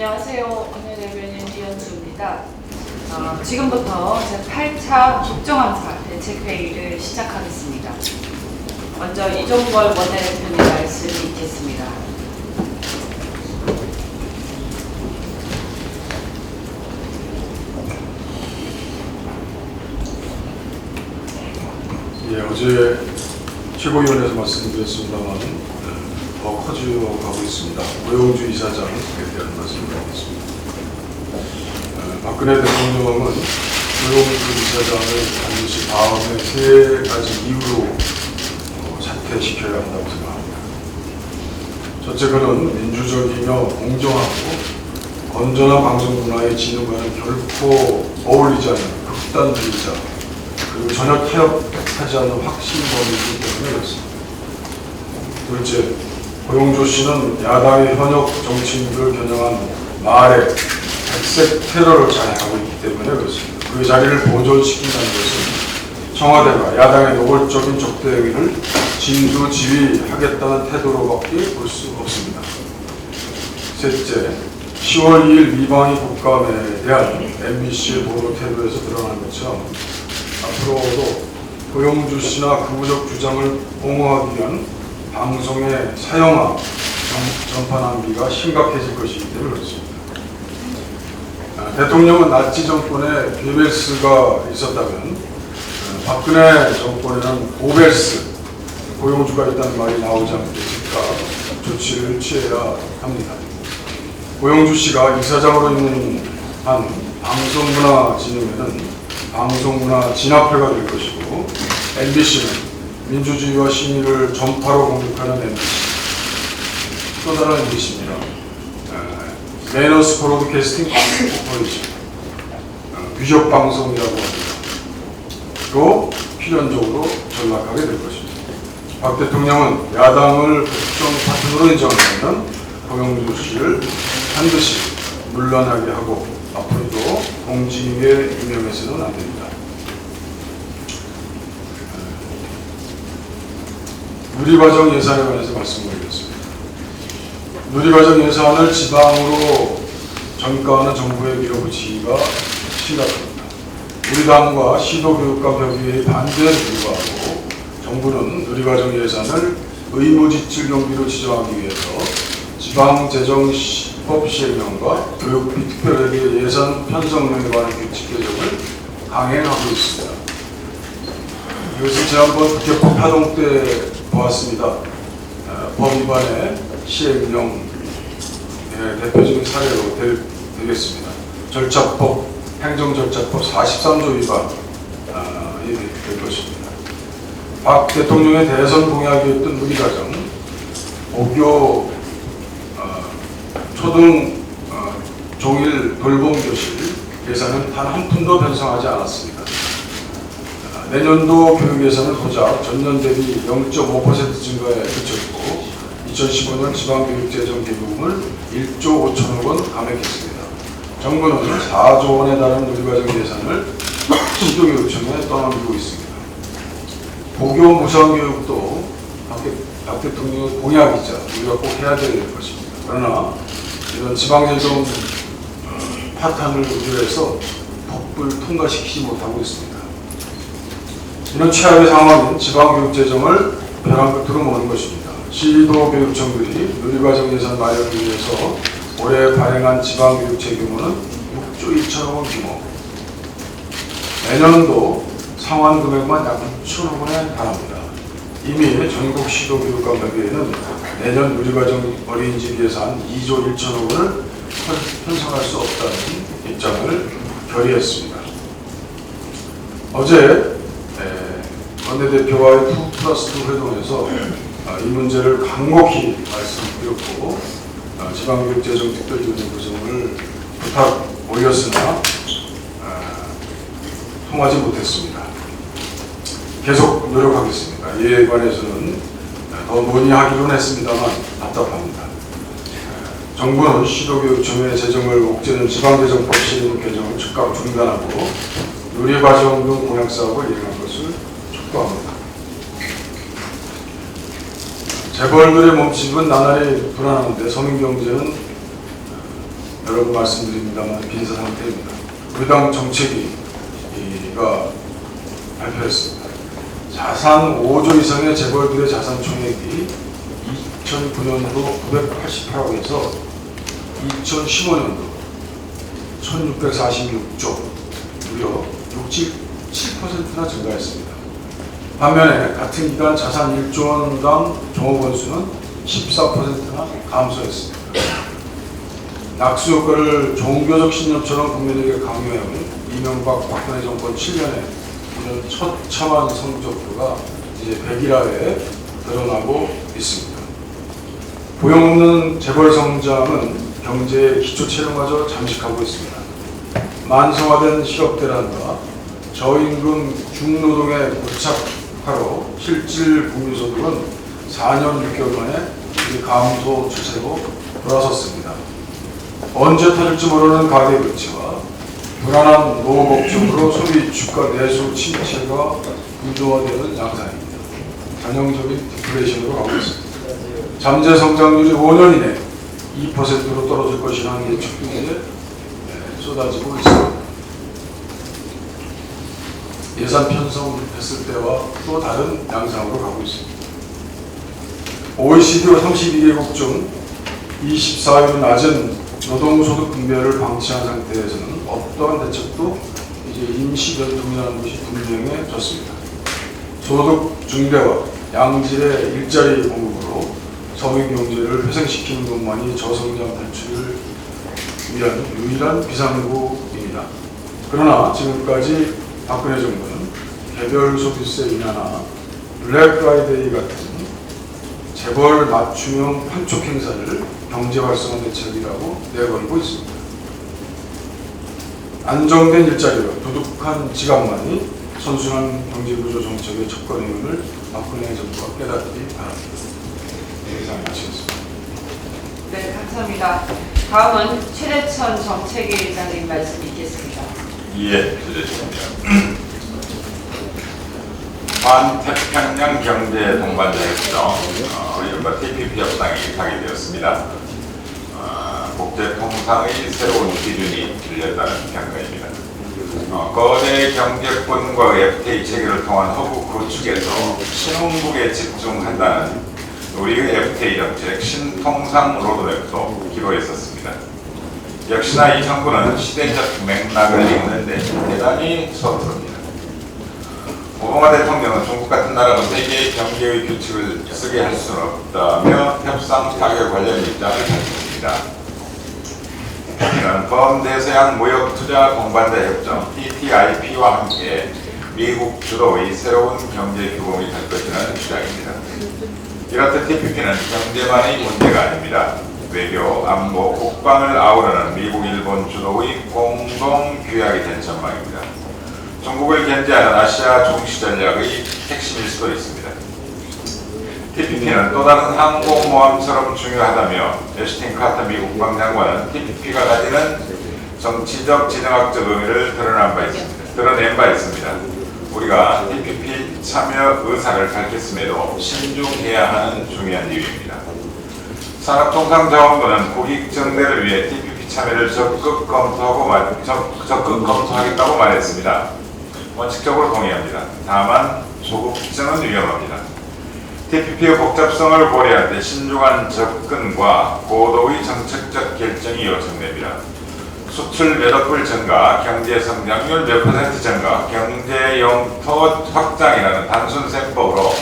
안녕하세요. 오늘 대변인 이현주입니다. 지금부터 제8차 국정감사 대책회의를 시작하겠습니다. 먼저 이종걸 원내대표님 말씀 있겠습니다. 예, 어제 최고위원회에서 말씀드렸습니다만 더 커져가고 있습니다. 고영주 이사장에 대한 말씀을 드리겠습니다. 박근혜 대통령은 고영주 이사장을 반드시 다음에 3가지 이유로 사퇴시켜야 한다고 생각합니다. 첫째, 그는 민주적이며 공정하고 건전한 방송 문화의 진흥과는 결코 어울리지 않는 극단주의자, 그리고 전혀 타협하지 않는 확신범이기 때문에 그렇습니다. 둘째, 고영주 씨는 야당의 현역 정치인들을 겨냥한 말에 백색 테러를 자행하고 있기 때문에 그렇습니다. 그 자리를 보존시킨다는 것은 청와대가 야당의 노골적인 적대 행위를 진두지휘하겠다는 태도로밖에 볼 수 없습니다. 셋째, 10월 2일 미방위 국감에 대한 MBC의 보도 태도에서 드러난 것처럼 앞으로도 고영주 씨나 극우적 주장을 옹호하기 위한 방송의 사형화, 전파 낭비가 심각해질 것이기 때문에 그렇습니다. 대통령은 나치 정권에 괴벨스가 있었다면 박근혜 정권에는 고벨스, 고영주가 있다는 말이 나오지 않게 즉각 조치를 취해야 합니다. 고영주 씨가 이사장으로 있는 한 방송문화 진흥회는 방송문화 진압회가 될 것이고, MBC는 민주주의와 신의를 전파로 공격하는 MBC, 또 다른 MBC입니다. 매너스 브로드캐스팅 코퍼레이션, 위협 방송이라고 합니다. 로 필연적으로 전락하게 될 것입니다. 박 대통령은 야당을 국정 파트너로 인정하는 고영주 씨를 반드시 물러나게 하고 앞으로도 공직에 임명해서는 안 됩니다. 누리과정 예산에 관해서 말씀드리겠습니다. 누리과정 예산을 지방으로 전가하는 정부의 밀어붙이기가 심각합니다. 우리 당과 시도교육감 협의회의 반대에 불구하고 정부는 누리과정 예산을 의무지출 경비로 지정하기 위해서 지방재정법 시행령과 교육비 특별회계 예산 편성령에 관한 규칙 개정을 강행하고 있습니다. 이것은 지난번 국회법 파동 때 보았습니다. 법 위반의 시행령 대표적인 사례로 되겠습니다. 절차법, 행정절차법 43조 위반이 될 것입니다. 박 대통령의 대선 공약이었던 누리과정, 고교 초등 종일 돌봄교실 예산은 단 한 푼도 편성하지 않았습니다. 내년도 교육 예산은 고작 전년 대비 0.5% 증가에 그쳤고 2015년 지방교육재정 기금을 1조 5천억 원 감액했습니다. 정부는 4조 원에 달하는 누리과정 예산을 시도교육청에 떠넘기고 있습니다. 고교 무상교육도 박 대통령의 공약이자 우리가 꼭 해야 될 것입니다. 그러나 이런 지방재정 파탄을 우려해서 법을 통과시키지 못하고 있습니다. 이런 최악의 상황인 지방교육재정을 벼랑 끝으로 모는 것입니다. 시도교육청들이 누리과정 예산 마련을 위해서 올해 발행한 지방교육체 규모는 6조 2천억 원 규모, 내년도 상환 금액만 약 6천억 원에 달합니다. 이미 전국 시도교육감 협의회는 내년 누리과정 어린이집 예산 2조 1천억 원을 편성할 수 없다는 입장을 결의했습니다. 어제 원내대표와의 2+2 회동에서 이 문제를 간곡히 말씀드렸고 지방교육재정 특별위원회 구성을 부탁 올렸으나 통하지 못했습니다. 계속 노력하겠습니다. 이에 관해서는 더 논의하기로는 했습니다만 답답합니다. 정부는 시도교육청의 재정을 옥죄는 지방재정법 시행 개정을 즉각 중단하고 누리과정 등 공약사업을 이행할 것을 촉구합니다. 재벌들의 몸집은 나날이 불안한데 서민경제는 여러 번 말씀드립니다만 빈사 상태입니다. 우리 당 정책위가 발표했습니다. 자산 5조 이상의 재벌들의 자산 총액이 2009년도 988억에서 2015년도 1646조, 무려 67%나 증가했습니다. 반면에 같은 기간 자산 1조 원당 종업원 수는 14%나 감소했습니다. 낙수효과를 종교적 신념처럼 국민에게 강요해온 이명박 박근혜 정권 7년에 이런 처참한 성적표가 이제 백일화에 드러나고 있습니다. 보용없는 재벌 성장은 경제의 기초체력마저 잠식하고 있습니다. 만성화된 실업대란과 저임금 중노동의 고착화로 실질 국민소득은 4년 6개월 만에 감소 추세로 돌아섰습니다. 언제 터질지 모르는 가계부채와 불안한 노후 걱정으로 소비 주가 내수 침체가 유도화되는 양상입니다. 전형적인 디플레이션으로 가고 있습니다. 잠재 성장률이 5년 이내 2%로 떨어질 것이라는 예측도 이제 쏟아지고 있습니다. 예산 편성했을 때와 또 다른 양상으로 가고 있습니다. OECD 32개국 중 24위 낮은 노동소득 분배를 방치한 상태에서는 어떠한 대책도 이제 임시 변동이라는 것이 분명해졌습니다. 소득 증대와 양질의 일자리 공급으로 서민 경제를 회생시키는 것만이 저성장 탈출을 위한 유일한 비상구입니다. 그러나 지금까지 박근혜 정부는 개별 소비세 인하나 블랙 프라이데이 같은 재벌 맞춤형 판촉 행사를 경제 활성화 대책이라고 내걸고 있습니다. 안정된 일자리와 두둑한 지갑만이 선순환 경제구조 정책의 첫걸음을 박근혜 정부가 깨닫기 바랍니다. 이상 마치겠습니다. 네, 감사합니다. 다음은 최대천 정책위의장님 말씀 있겠습니다. 예, 최대천입니다. 반태평양 경제 동반자 협정, 이른바 TPP 협상이 파기되었습니다. 국제 통상의 새로운 기준이 들렸다는 평가입니다. 거대 경제권과 FTA 체계를 통한 허브 구축에서 신흥국에 집중한다는 우리의 FTA 정책 신통상 로드맵도 기로했었습니다. 역시나 이 정부는 시대적 맥락을 읽는데 대단히 서투릅니다. 오바마 대통령은 중국 같은 나라가 세계의 경제의 규칙을 쓰게 할 수는 없다며 협상 타결 관련 입장을 밝혔습니다. 이는 범대서양 무역투자 동반자 협정 TTIP와 함께 미국 주도의 새로운 경제 규범이 될 것이라는 주장입니다. 이렇듯 TPP는 경제만의 문제가 아닙니다. 외교, 안보, 국방을 아우르는 미국, 일본 주도의 공동 규약이 된 전망입니다. 중국을 견제하는 아시아 중시 전략의 핵심일 수도 있습니다. TPP는 또 다른 항공모함처럼 중요하다며 애슈튼 카터 미국 국방장관은 TPP가 가지는 정치적 진영학적 의미를 드러낸 바 있습니다. 우리가 TPP 참여 의사를 밝혔음에도 신중해야 하는 중요한 이유입니다. 산업통상자원부는 국익 증대를 위해 TPP 참여를 적극 검토하겠다고 말했습니다. 원칙적으로 동의합니다. 다만 조급증은 위험합니다. TPP의 복잡성을 고려할 때 신중한 접근과 고도의 정책적 결정이 요청됩니다. 수출 몇억 불 증가, 경제 성장률 몇 % 증가, 경제 영토 확장이라는 단순 셈법으로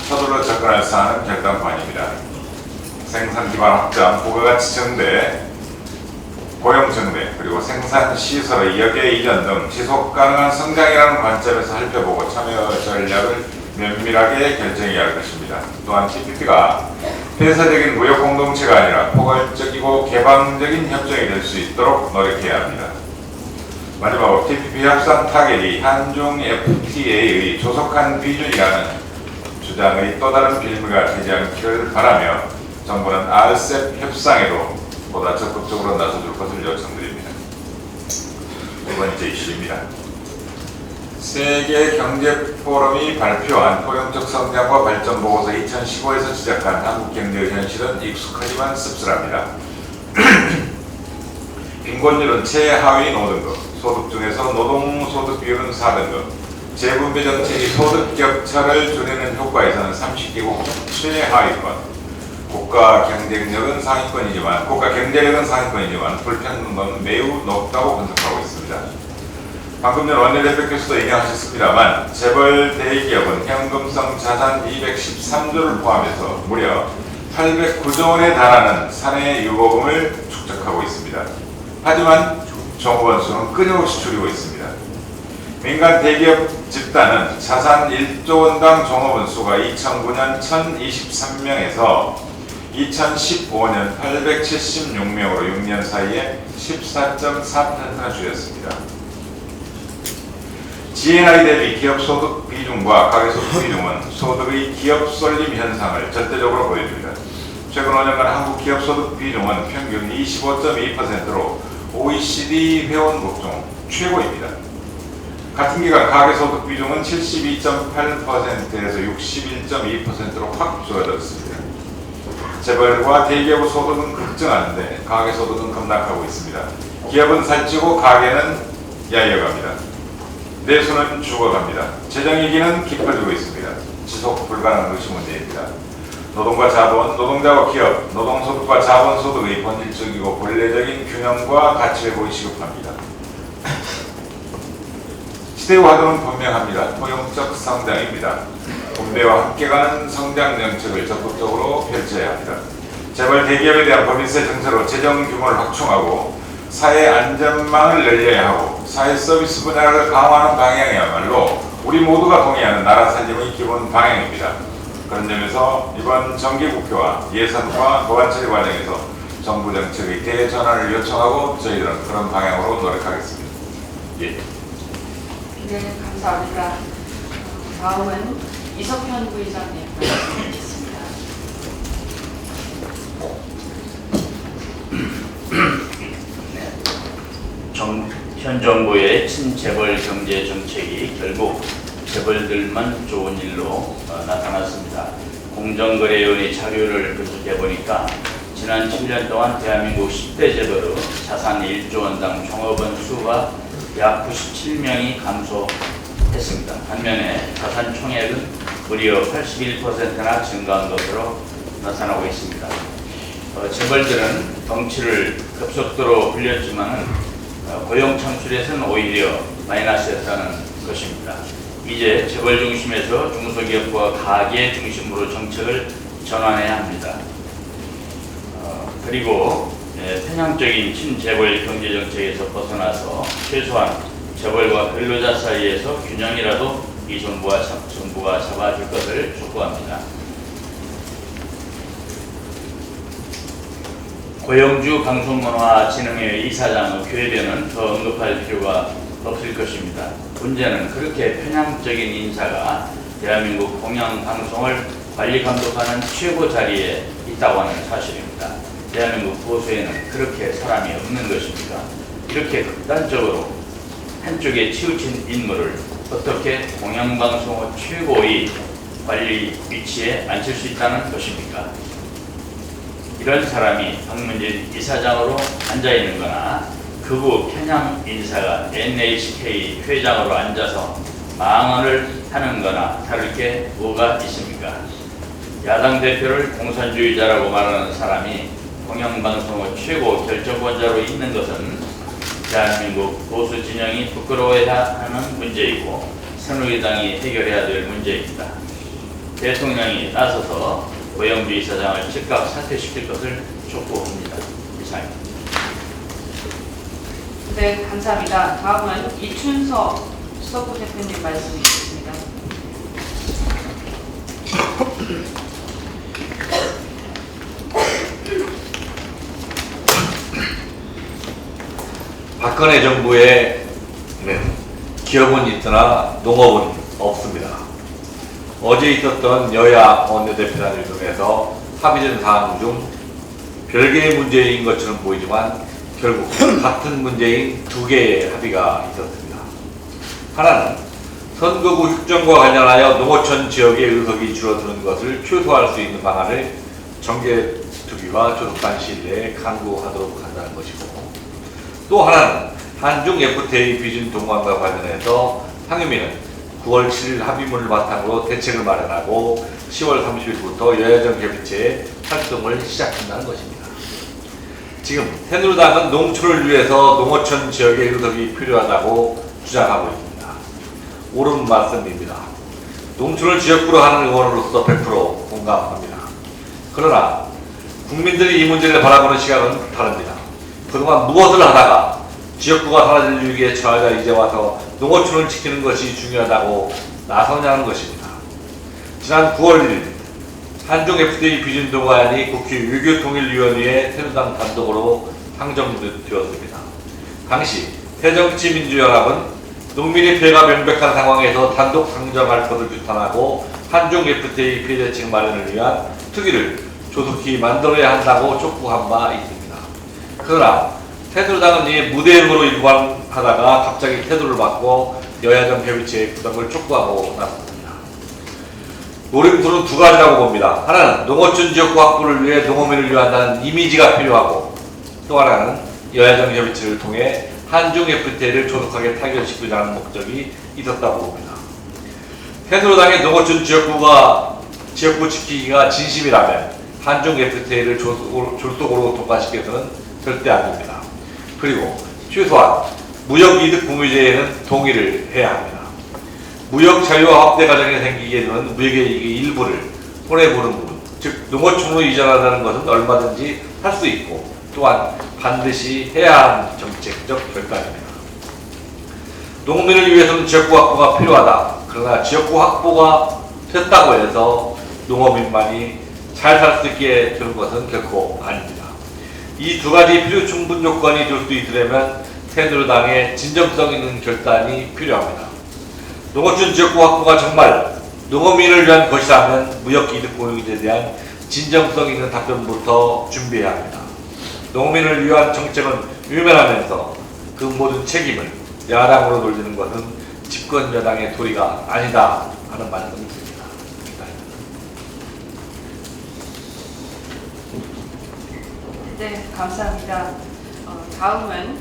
서둘러 접근할 사안은 결단관입니다. 생산 기반 확장, 부가가치 증대, 고용 증대, 그리고 생산 시설의 역의 이전 등 지속 가능한 성장이라는 관점에서 살펴보고 참여 전략을 면밀하게 결정해야 할 것입니다. 또한 TPP가 폐쇄적인 무역 공동체가 아니라 포괄적이고 개방적인 협정이 될 수 있도록 노력해야 합니다. 마지막으로 TPP 협상 타결이 한중 FTA의 조속한 비준이라는 주장의 또 다른 빌미가 되지 않기를 바라며 정부는 RCEP 협상에도 보다 적극적으로 나서줄 것을 요청드립니다. 두 번째 이슈입니다. 세계경제포럼이 발표한 포용적 성장과 발전 보고서 2015에서 지적한 한국 경제의 현실은 익숙하지만 씁쓸합니다. 빈곤율은 최하위 5등급, 소득 중에서 노동소득 비율은 4등급, 재분배 정책이 소득 격차를 줄이는 효과에서는 30개국 최하위권, 국가 경쟁력은 상위권이지만 불평등은 매우 높다고 분석하고 있습니다. 방금 전 원내대표께서도 인정하셨습니다만 재벌 대기업은 현금성 자산 213조를 포함해서 무려 809조 원에 달하는 사내 유보금을 축적하고 있습니다. 하지만 종업원 수는 끊임없이 줄이고 있습니다. 민간 대기업 집단은 자산 1조 원당 종업원 수가 2009년 1023명에서 2015년 876명으로 6년 사이에 14.4%나 줄였습니다. GNI 대비 기업 소득 비중과 가계소득 비중은 소득의 기업 쏠림 현상을 절대적으로 보여줍니다. 최근 5년간 한국 기업 소득 비중은 평균 25.2%로 OECD 회원국 중 최고입니다. 같은 기간 가계소득 비중은 72.8%에서 61.2%로 확 줄어들었습니다. 재벌과 대기업의 소득은 급증하는데 가계소득은 급락하고 있습니다. 기업은 살찌고 가계는 야이어갑니다. 내수는 죽어갑니다. 재정위기는 깊어지고 있습니다. 지속 불가능한 것이 문제입니다. 노동과 자본, 노동자와 기업, 노동소득과 자본소득의 본질적이고 본래적인 균형과 가치회복이 시급합니다. 시대의 화두는 분명합니다. 포용적 성장입니다. 분배와 함께 가는 성장 정책을 적극적으로 펼쳐야 합니다. 재벌 대기업에 대한 법인세 정책으로 재정 규모를 확충하고 사회 안전망을 늘려야 하고 사회 서비스 분야를 강화하는 방향이야말로 우리 모두가 동의하는 나라 살림의 기본 방향입니다. 그런 점에서 이번 정기국회와 예산과 법안처리 과정에서 정부 정책의 대전환을 요청하고 저희들은 그런 방향으로 노력하겠습니다. 예. 네, 감사합니다. 다음은 이석현 부의장님 말씀드리겠습니다. 현 정부의 친재벌 경제 정책이 결국 재벌들만 좋은 일로 나타났습니다. 공정거래위원회 자료를 분석해 보니까 지난 7년 동안 대한민국 10대 재벌의 자산 1조 원당 종업원 수가 약 97명이 감소했습니다. 반면에 자산 총액은 무려 81%나 증가한 것으로 나타나고 있습니다. 재벌들은 덩치를 급속도로 불렸지만 고용 창출에서는 오히려 마이너스였다는 것입니다. 이제 재벌 중심에서 중소기업과 가계 중심으로 정책을 전환해야 합니다. 그리고 편향적인 친재벌 경제정책에서 벗어나서 최소한 재벌과 근로자 사이에서 균형이라도 이 정부가 잡아줄 것을 촉구합니다. 고용주 방송문화진흥회 이사장의 괴변은 더 언급할 필요가 없을 것입니다. 문제는 그렇게 편향적인 인사가 대한민국 공영방송을 관리 감독하는 최고 자리에 있다고 하는 사실입니다. 대한민국 보수에는 그렇게 사람이 없는 것입니다. 이렇게 극단적으로 한쪽에 치우친 인물을 어떻게 공영방송의 최고의 관리 위치에 앉힐 수 있다는 것입니까? 이런 사람이 박문진 이사장으로 앉아있는 거나 극우 편향 인사가 NHK 회장으로 앉아서 망언을 하는 거나 다를 게 뭐가 있습니까? 야당 대표를 공산주의자라고 말하는 사람이 공영방송의 최고 결정권자로 있는 것은 대한민국 보수 진영이 부끄러워해야 하는 문제이고 새누리당이 해결해야 될 문제입니다. 대통령이 나서서 고영주 이사장을 즉각 사퇴시킬 것을 촉구합니다. 이상입니다. 네, 감사합니다. 다음은 이춘석 수석부 대표님 말씀 있겠습니다. 박근혜 정부에 기업은 있으나 농업은 없습니다. 어제 있었던 여야 원내대표단을 통해서 합의된 사항 중 별개의 문제인 것처럼 보이지만 결국 같은 문제인 두 개의 합의가 있었습니다. 하나는 선거구 획정과 관련하여 농어촌 지역의 의석이 줄어드는 것을 최소화할 수 있는 방안을 정개특위와 조속한 시일 내에 강구하도록 한다는 것이고, 또 하나는 한중 FTA 비준 동반과 관련해서 상임위는 9월 7일 합의문을 바탕으로 대책을 마련하고 10월 30일부터 여야정 협의체의 활동을 시작한다는 것입니다. 지금 새누리당은 농촌을 위해서 농어촌 지역의 의석이 필요하다고 주장하고 있습니다. 옳은 말씀입니다. 농촌을 지역구로 하는 의원으로서 100% 공감합니다. 그러나 국민들이 이 문제를 바라보는 시각은 다릅니다. 그동안 무엇을 하다가 지역구가 사라질 위기에 처하자 이제 와서 농어촌을 지키는 것이 중요하다고 나서냐는 것입니다. 지난 9월 1일 한중 FTA 비준 동안이 국회 외교통일위원회에 새누리당 단독으로 상정되었습니다. 당시 새정치민주연합은 농민의 피해가 명백한 상황에서 단독 상정할 것을 규탄하고 한중 FTA 피해 대책 마련을 위한 특위를 조속히 만들어야 한다고 촉구한 바 있습니다. 그러나 새누리당은 이 무대응으로 일관하다가 갑자기 태도를 바꿔 여야정 협의체의 구성을 촉구하고 나섰습니다. 노림수는 두 가지라고 봅니다. 하나는 농어촌 지역구 확보를 위해 농어민을 위한다는 이미지가 필요하고, 또 하나는 여야정 협의체를 통해 한중 FTA를 조속하게 타결시키자 하는 목적이 있었다고 봅니다. 새누리당의 농어촌 지역구 지키기가 진심이라면 한중 FTA를 졸속으로 통과시켜서는 절대 아닙니다. 그리고 최소한 무역이득 공유제에는 동의를 해야 합니다. 무역 자유화 확대 과정에 생기게 되는 무역의 이익의 일부를 손해보는 부분, 즉 농어촌으로 이전하자는 것은 얼마든지 할 수 있고 또한 반드시 해야 하는 정책적 결단입니다. 농민을 위해서는 지역구 확보가 필요하다. 그러나 지역구 확보가 됐다고 해서 농어민만이 잘 살 수 있게 되는 것은 결코 아닙니다. 이 두 가지 필요 충분 요건이 될 수 있으려면 새누리당의 진정성 있는 결단이 필요합니다. 농어촌 지역구 확보가 정말 농어민을 위한 것이라면 무역이득 공유제에 대한 진정성 있는 답변부터 준비해야 합니다. 농민을 위한 정책은 유명하면서 그 모든 책임을 야당으로 돌리는 것은 집권 여당의 도리가 아니다 하는 말씀을 드립니다. 네, 감사합니다. 다음은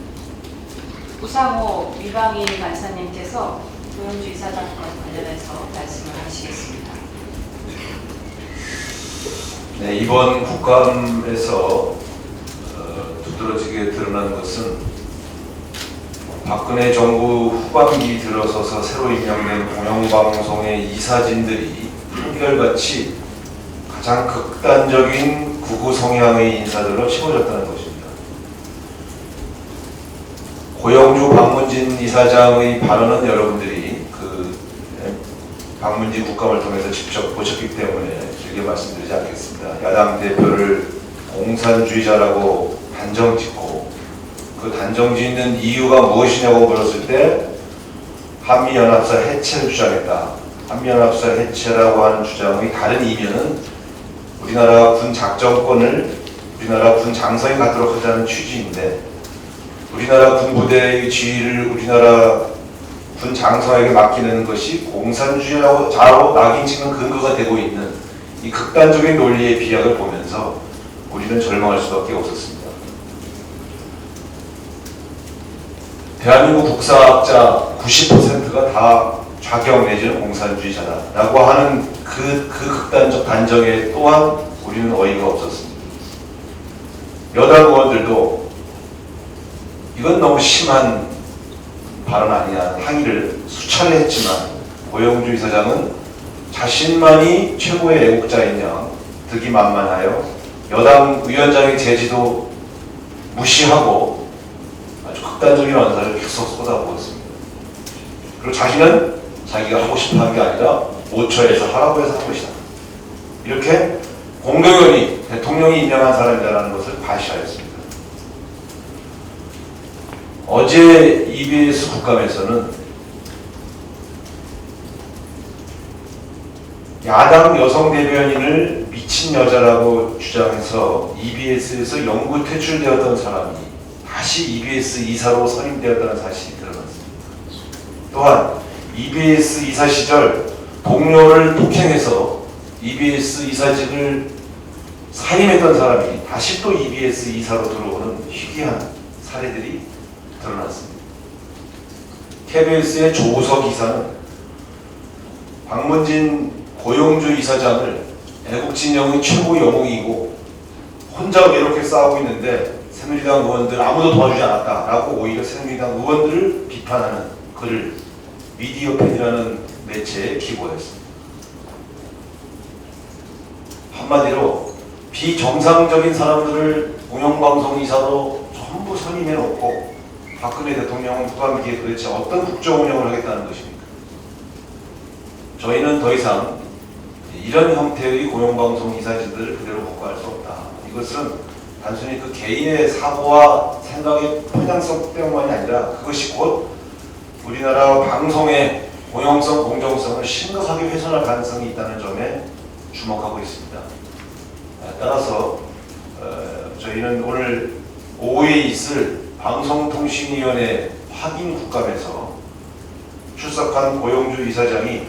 우상호 위방위 간사님께서 고영주 이사장과 관련해서 말씀을 하시겠습니다. 네, 이번 국감에서 두드러지게 드러난 것은 박근혜 정부 후반기 들어서서 새로 임명된 공영방송의 이사진들이 한결같이 가장 극단적인 극우 성향의 인사들로 치워졌다는 것입니다. 고영주 박문진 이사장의 발언은 여러분들이 그 박문진 국감을 통해서 직접 보셨기 때문에 길게 말씀드리지 않겠습니다. 야당 대표를 공산주의자라고 단정짓고 그 단정짓는 이유가 무엇이냐고 물었을 때 한미연합사 해체를 주장했다. 한미연합사 해체라고 하는 주장의 다른 이면은 우리나라 군 작전권을 우리나라 군 장성에 갖도록 하자는 취지인데, 우리나라 군 부대의 지휘를 우리나라 군 장성에게 맡기는 것이 공산주의자로 낙인 찍는 근거가 되고 있는 이 극단적인 논리의 비약을 보면서 우리는 절망할 수밖에 없었습니다. 대한민국 국사학자 90%가 다 좌경 내지는 공산주의자다라고 하는 그 극단적 단정에 또한 우리는 어이가 없었습니다. 여당 의원들도 이건 너무 심한 발언 아니냐 항의를 수차례 했지만 고영주 이사장은 자신만이 최고의 애국자인 양 득이 만만하여 여당 위원장의 제지도 무시하고 아주 극단적인 언사를 계속 쏟아부었습니다. 그리고 자기는 자기가 하고 싶어 한 게 아니라 5초에서 하라고 해서 한 것이다. 이렇게 공동연히 대통령이 임명한 사람이라는 것을 과시하였습니다. 어제 EBS 국감에서는 야당 여성 대변인을 미친 여자라고 주장해서 EBS에서 영구 퇴출되었던 사람이 다시 EBS 이사로 선임되었다는 사실이 드러났습니다. 또한 EBS 이사 시절 동료를 폭행해서 EBS 이사직을 사임했던 사람이 다시 또 EBS 이사로 들어오는 희귀한 사례들이 드러났습니다. KBS의 조우석 기사는 박문진 고용주 이사장을 애국진영의 최고 영웅이고 혼자 외롭게 싸우고 있는데 새누리당 의원들 아무도 도와주지 않았다라고 오히려 새누리당 의원들을 비판하는 글을 미디어팬이라는 매체에 기고했습니다. 한마디로 비정상적인 사람들을 공영방송이사로 전부 선임해놓고 박근혜 대통령은 후반기에 도대체 어떤 국정 운영을 하겠다는 것입니까? 저희는 더 이상 이런 형태의 공영방송 이사진들을 그대로 복구할 수 없다. 이것은 단순히 그 개인의 사고와 생각의 편향성 때문만이 아니라 그것이 곧 우리나라 방송의 공영성, 공정성을 심각하게 훼손할 가능성이 있다는 점에 주목하고 있습니다. 따라서 저희는 오늘 오후에 있을 방송통신위원회 확인 국감에서 출석한 고용주 이사장이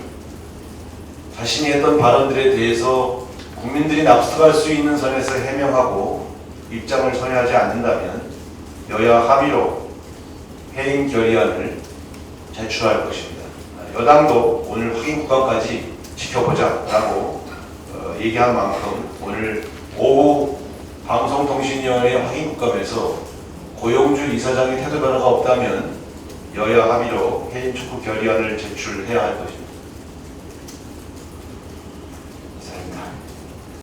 자신이 했던 발언들에 대해서 국민들이 납득할 수 있는 선에서 해명하고 입장을 선회하지 않는다면 여야 합의로 해임 결의안을 제출할 것입니다. 여당도 오늘 확인 국감까지 지켜보자라고 얘기한 만큼 오늘 오후 방송통신위원회 확인 국감에서 고용주 이사장의 태도 변화가 없다면 여야 합의로 해임 촉구 결의안을 제출해야 할 것입니다.